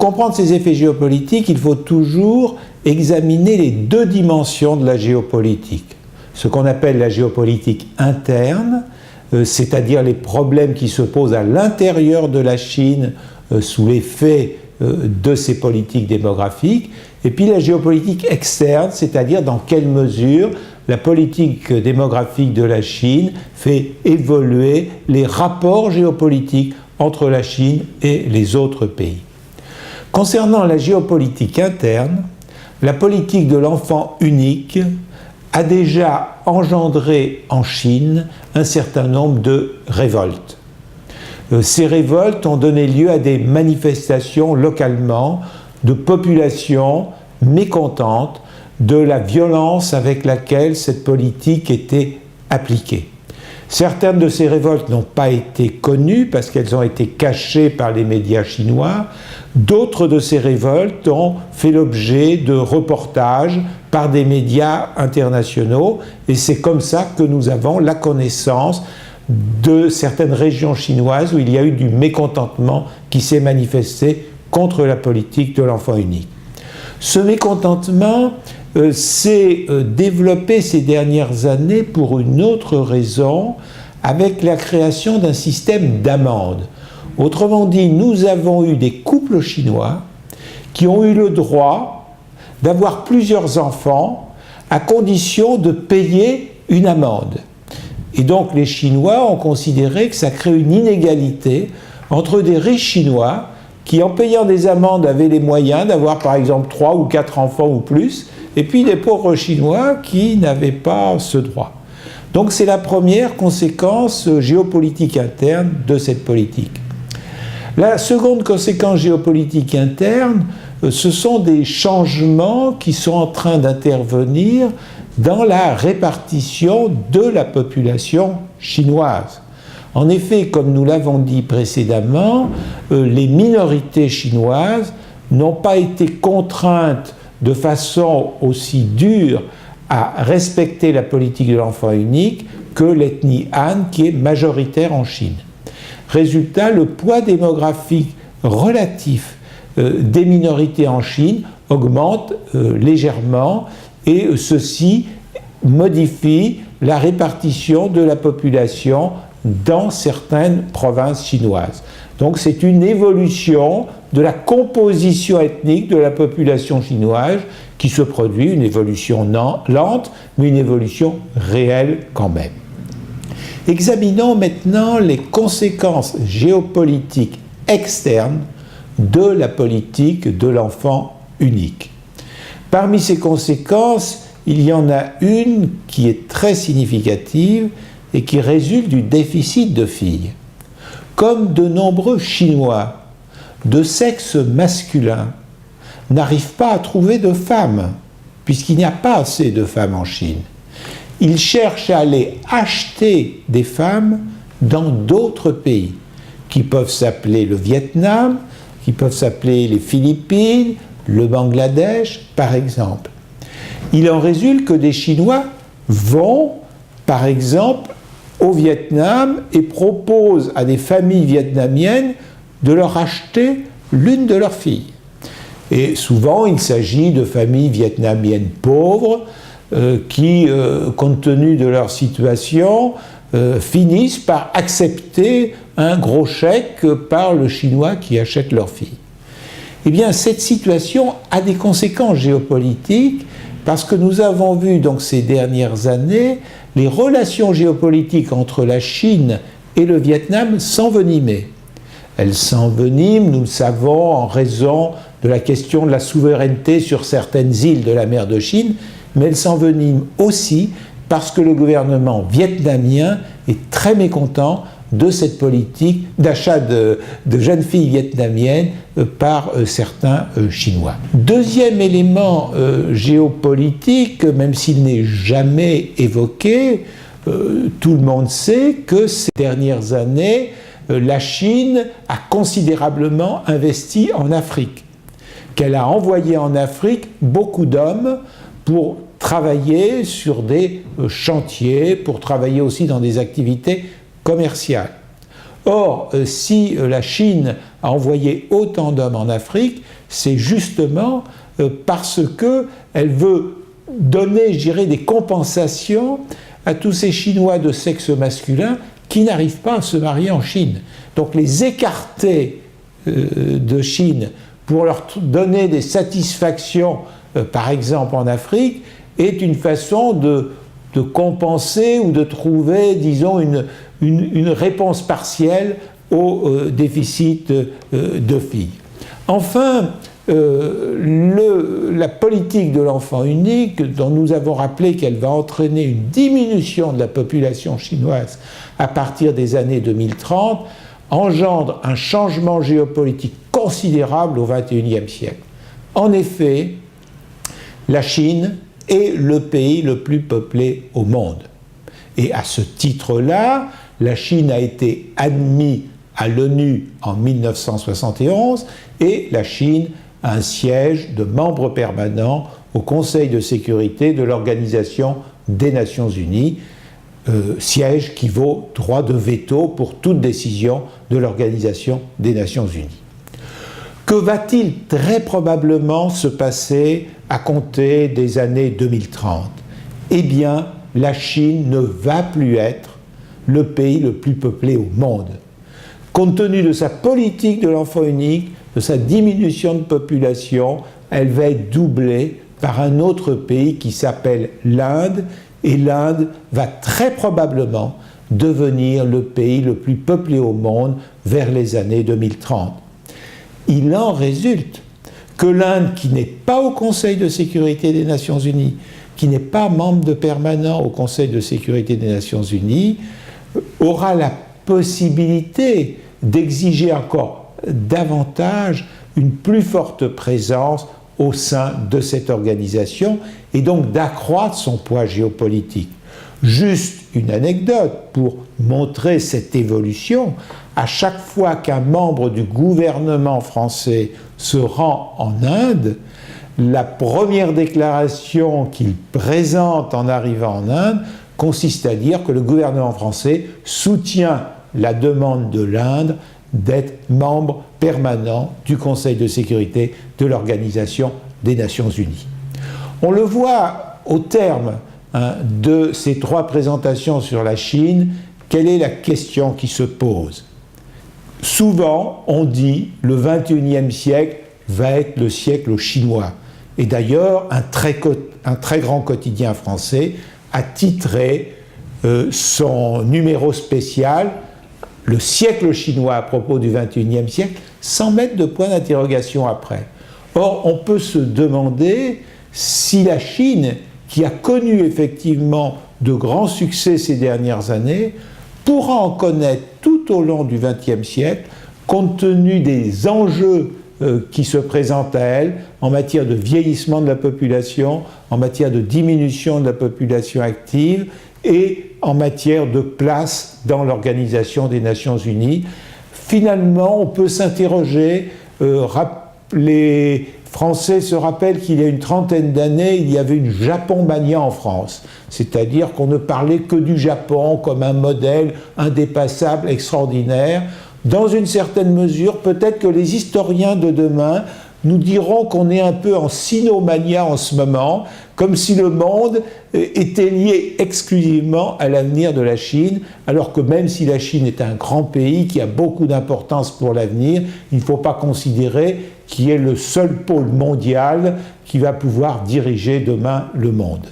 comprendre ces effets géopolitiques, il faut toujours examiner les deux dimensions de la géopolitique. Ce qu'on appelle la géopolitique interne, c'est-à-dire les problèmes qui se posent à l'intérieur de la Chine sous l'effet de ces politiques démographiques, et puis la géopolitique externe, c'est-à-dire dans quelle mesure la politique démographique de la Chine fait évoluer les rapports géopolitiques entre la Chine et les autres pays. Concernant la géopolitique interne, la politique de l'enfant unique a déjà engendré en Chine un certain nombre de révoltes. Ces révoltes ont donné lieu à des manifestations localement de populations mécontentes de la violence avec laquelle cette politique était appliquée. Certaines de ces révoltes n'ont pas été connues parce qu'elles ont été cachées par les médias chinois. D'autres de ces révoltes ont fait l'objet de reportages par des médias internationaux et c'est comme ça que nous avons la connaissance de certaines régions chinoises où il y a eu du mécontentement qui s'est manifesté contre la politique de l'enfant unique. Ce mécontentement s'est développé ces dernières années pour une autre raison, avec la création d'un système d'amendes. Autrement dit, nous avons eu des couples chinois qui ont eu le droit d'avoir plusieurs enfants à condition de payer une amende. Et donc les Chinois ont considéré que ça crée une inégalité entre des riches Chinois qui, en payant des amendes, avaient les moyens d'avoir par exemple 3 ou 4 enfants ou plus, et puis des pauvres Chinois qui n'avaient pas ce droit. Donc c'est la première conséquence géopolitique interne de cette politique. La seconde conséquence géopolitique interne, ce sont des changements qui sont en train d'intervenir dans la répartition de la population chinoise. En effet, comme nous l'avons dit précédemment, les minorités chinoises n'ont pas été contraintes de façon aussi dure à respecter la politique de l'enfant unique que l'ethnie Han qui est majoritaire en Chine. Résultat, le poids démographique relatif des minorités en Chine augmente légèrement et ceci modifie la répartition de la population dans certaines provinces chinoises. Donc c'est une évolution de la composition ethnique de la population chinoise qui se produit, une évolution lente, mais une évolution réelle quand même. Examinons maintenant les conséquences géopolitiques externes de la politique de l'enfant unique. Parmi ces conséquences, il y en a une qui est très significative et qui résulte du déficit de filles. Comme de nombreux Chinois de sexe masculin n'arrivent pas à trouver de femmes, puisqu'il n'y a pas assez de femmes en Chine, ils cherchent à aller acheter des femmes dans d'autres pays, qui peuvent s'appeler le Vietnam, qui peuvent s'appeler les Philippines, le Bangladesh, par exemple. Il en résulte que des Chinois vont, par exemple, au Vietnam et proposent à des familles vietnamiennes de leur acheter l'une de leurs filles. Et souvent, il s'agit de familles vietnamiennes pauvres qui, compte tenu de leur situation, finissent par accepter un gros chèque par le Chinois qui achète leur fille. Eh bien, cette situation a des conséquences géopolitiques parce que nous avons vu donc ces dernières années les relations géopolitiques entre la Chine et le Vietnam s'envenimer. Elles s'enveniment, nous le savons, en raison de la question de la souveraineté sur certaines îles de la mer de Chine, mais elles s'enveniment aussi parce que le gouvernement vietnamien est très mécontent de cette politique d'achat de jeunes filles vietnamiennes par certains Chinois. Deuxième élément géopolitique, même s'il n'est jamais évoqué, tout le monde sait que ces dernières années, la Chine a considérablement investi en Afrique, qu'elle a envoyé en Afrique beaucoup d'hommes pour travailler sur des chantiers, pour travailler aussi dans des activités commerciales. Or, si la Chine a envoyé autant d'hommes en Afrique, c'est justement parce qu'elle veut donner, je dirais, des compensations à tous ces Chinois de sexe masculin qui n'arrivent pas à se marier en Chine. Donc les écarter de Chine pour leur donner des satisfactions, par exemple en Afrique, est une façon de compenser ou de trouver, disons, une réponse partielle au déficit de filles. Enfin, la politique de l'enfant unique, dont nous avons rappelé qu'elle va entraîner une diminution de la population chinoise à partir des années 2030, engendre un changement géopolitique considérable au XXIe siècle. En effet, la Chine est le pays le plus peuplé au monde. Et à ce titre-là, la Chine a été admise à l'ONU en 1971 et la Chine a un siège de membre permanent au Conseil de sécurité de l'Organisation des Nations Unies, siège qui vaut droit de veto pour toute décision de l'Organisation des Nations Unies. Que va-t-il très probablement se passer à compter des années 2030 ? Eh bien, la Chine ne va plus être le pays le plus peuplé au monde. Compte tenu de sa politique de l'enfant unique, de sa diminution de population, elle va être doublée par un autre pays qui s'appelle l'Inde, et l'Inde va très probablement devenir le pays le plus peuplé au monde vers les années 2030. Il en résulte que l'Inde, qui n'est pas au Conseil de sécurité des Nations Unies, qui n'est pas membre de permanent au Conseil de sécurité des Nations Unies, aura la possibilité d'exiger encore davantage une plus forte présence au sein de cette organisation et donc d'accroître son poids géopolitique. Juste une anecdote pour montrer cette évolution. À chaque fois qu'un membre du gouvernement français se rend en Inde, la première déclaration qu'il présente en arrivant en Inde consiste à dire que le gouvernement français soutient la demande de l'Inde d'être membre permanent du Conseil de sécurité de l'Organisation des Nations Unies. On le voit au terme de ces trois présentations sur la Chine, quelle est la question qui se pose ? Souvent, on dit le XXIe siècle va être le siècle chinois. Et d'ailleurs, un très grand quotidien français a titré son numéro spécial « Le siècle chinois à propos du XXIe siècle » sans mettre de point d'interrogation après. Or, on peut se demander si la Chine, qui a connu effectivement de grands succès ces dernières années, pourra en connaître tout au long du XXe siècle, compte tenu des enjeux qui se présentent à elle en matière de vieillissement de la population, en matière de diminution de la population active et en matière de place dans l'Organisation des Nations Unies. Finalement, on peut s'interroger, les Français se rappellent qu'il y a une trentaine d'années, il y avait une Japon-mania en France, c'est-à-dire qu'on ne parlait que du Japon comme un modèle indépassable, extraordinaire. Dans une certaine mesure, peut-être que les historiens de demain nous diront qu'on est un peu en sinomania en ce moment, comme si le monde était lié exclusivement à l'avenir de la Chine, alors que même si la Chine est un grand pays qui a beaucoup d'importance pour l'avenir, il ne faut pas considérer qu'il est le seul pôle mondial qui va pouvoir diriger demain le monde.